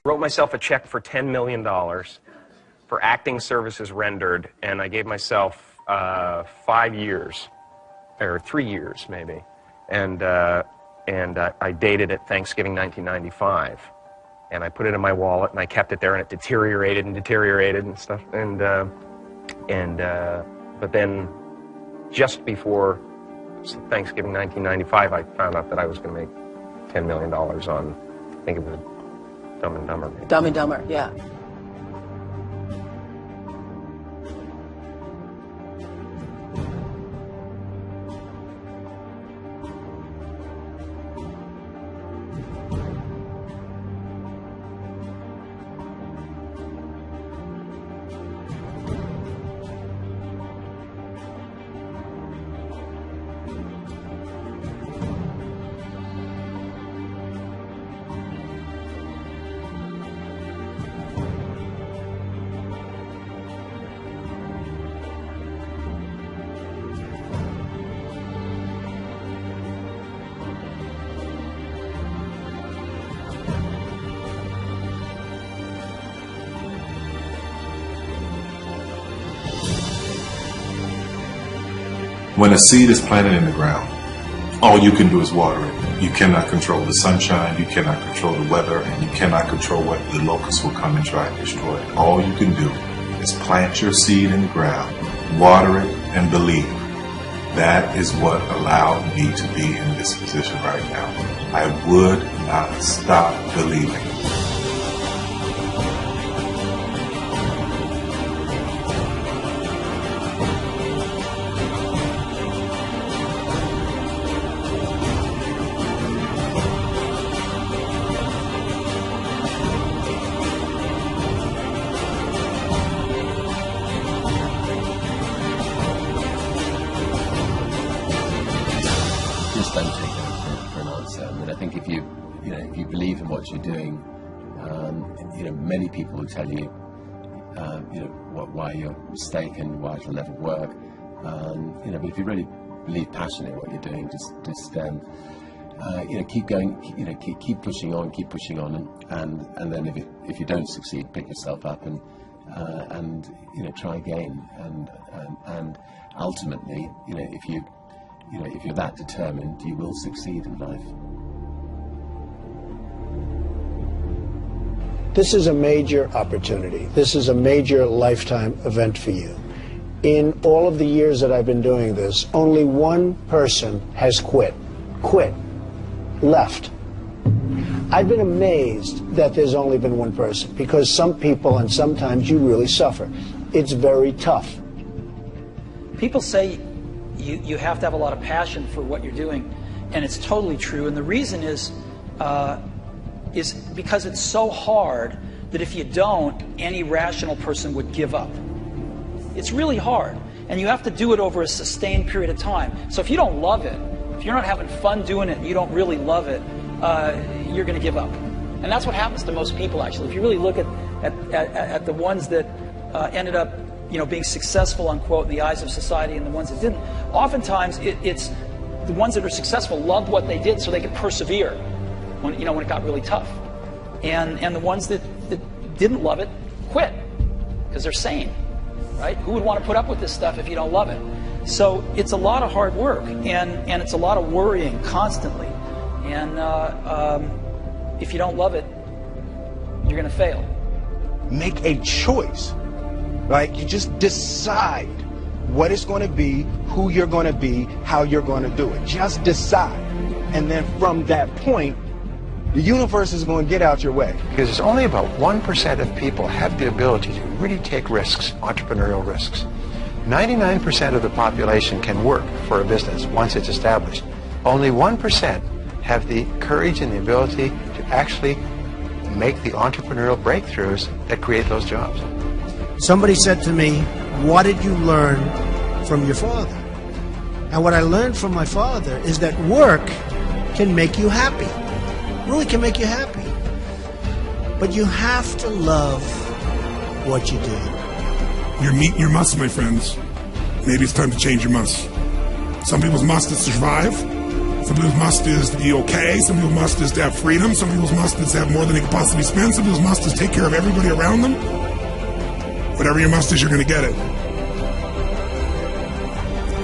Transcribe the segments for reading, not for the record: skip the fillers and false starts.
wrote myself a check for $10 million for acting services rendered, and I gave myself 5 years, or 3 years maybe, and I dated it Thanksgiving 1995, and I put it in my wallet, and I kept it there, and it deteriorated and stuff, but then just before Thanksgiving 1995, I found out that I was going to make $10 million on, I think it was Dumb and Dumber. Maybe. Dumb and Dumber, yeah. When a seed is planted in the ground, all you can do is water it. You cannot control the sunshine, you cannot control the weather, and you cannot control what the locusts will come and try and destroy it. All you can do is plant your seed in the ground, water it, and believe. That is what allowed me to be in this position right now. I would not stop believing. Just don't take that for an answer. I mean, I think if you believe in what you're doing, many people will tell you, why you're mistaken, why it'll never work. But if you really believe passionately in what you're doing, just keep going, keep pushing on, and then if you don't succeed, pick yourself up and try again, and ultimately, if you're that determined, you will succeed in life. This is a major opportunity. This is a major lifetime event for you. In all of the years that I've been doing this, only one person has quit, left. I've been amazed that there's only been one person, because some people, and sometimes you really suffer. It's very tough. People say you have to have a lot of passion for what you're doing, and it's totally true. And the reason is because it's so hard that if you don't, any rational person would give up. It's really hard, and you have to do it over a sustained period of time. So if you don't love it, if you're not having fun doing it, and you don't really love it, you're going to give up. And that's what happens to most people, actually. If you really look at the ones that ended up being successful, unquote, in the eyes of society, and the ones that didn't, oftentimes it's the ones that are successful loved what they did so they could persevere when it got really tough. And the ones that didn't love it quit because they're sane, right? Who would want to put up with this stuff if you don't love it? So it's a lot of hard work, and it's a lot of worrying constantly. And if you don't love it, you're going to fail. Make a choice. Right? You just decide what it's going to be, who you're going to be, how you're going to do it. Just decide. And then from that point, the universe is going to get out your way. Because it's only about 1% of people have the ability to really take risks, entrepreneurial risks. 99% of the population can work for a business once it's established. Only 1% have the courage and the ability to actually make the entrepreneurial breakthroughs that create those jobs. Somebody said to me, what did you learn from your father? And what I learned from my father is that work can make you happy. Really can make you happy. But you have to love what you do. You're meeting your must, my friends. Maybe it's time to change your must. Some people's must is to survive. Some people's must is to be okay. Some people's must is to have freedom. Some people's must is to have more than they can possibly spend. Some people's must is take care of everybody around them. Whatever your must is, you're going to get it.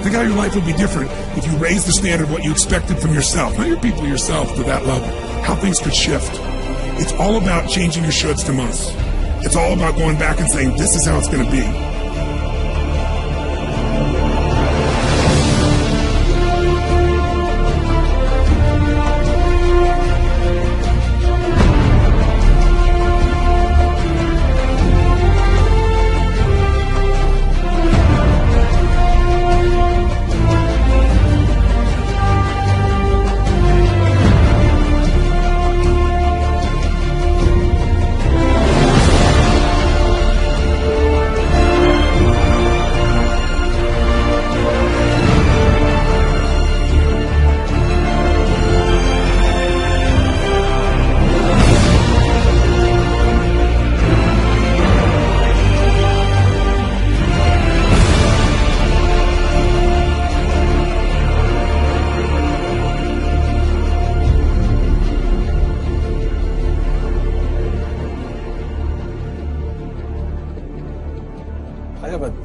Think how your life would be different if you raised the standard of what you expected from yourself, not your people, yourself, to that level. How things could shift. It's all about changing your shoulds to musts. It's all about going back and saying, this is how it's going to be.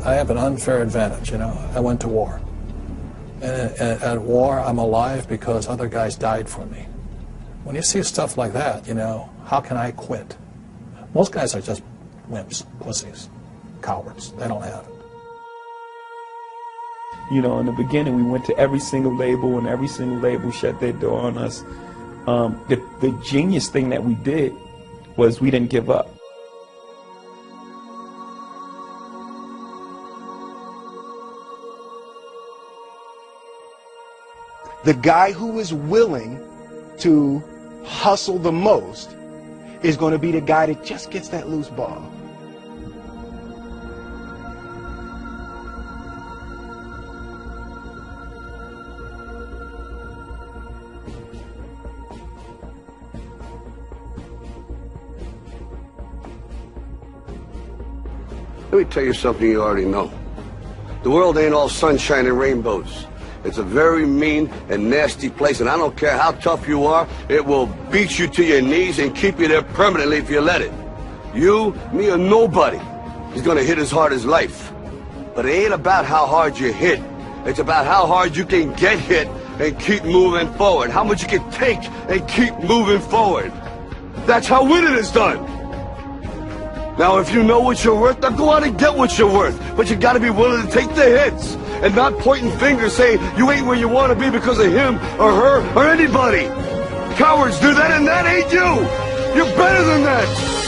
I have an unfair advantage, you know. I went to war. And at war, I'm alive because other guys died for me. When you see stuff like that, you know, how can I quit? Most guys are just wimps, pussies, cowards. They don't have it. You know, in the beginning, we went to every single label, and every single label shut their door on us. The genius thing that we did was we didn't give up. The guy who is willing to hustle the most is going to be the guy that just gets that loose ball. Let me tell you something you already know. The world ain't all sunshine and rainbows. It's a very mean and nasty place, and I don't care how tough you are, it will beat you to your knees and keep you there permanently if you let it. You, me, or nobody is gonna hit as hard as life. But it ain't about how hard you hit. It's about how hard you can get hit and keep moving forward. How much you can take and keep moving forward. That's how winning is done. Now, if you know what you're worth, now go out and get what you're worth. But you gotta be willing to take the hits and not pointing fingers saying you ain't where you want to be because of him or her or anybody. Cowards do that, and that ain't you. You're better than that.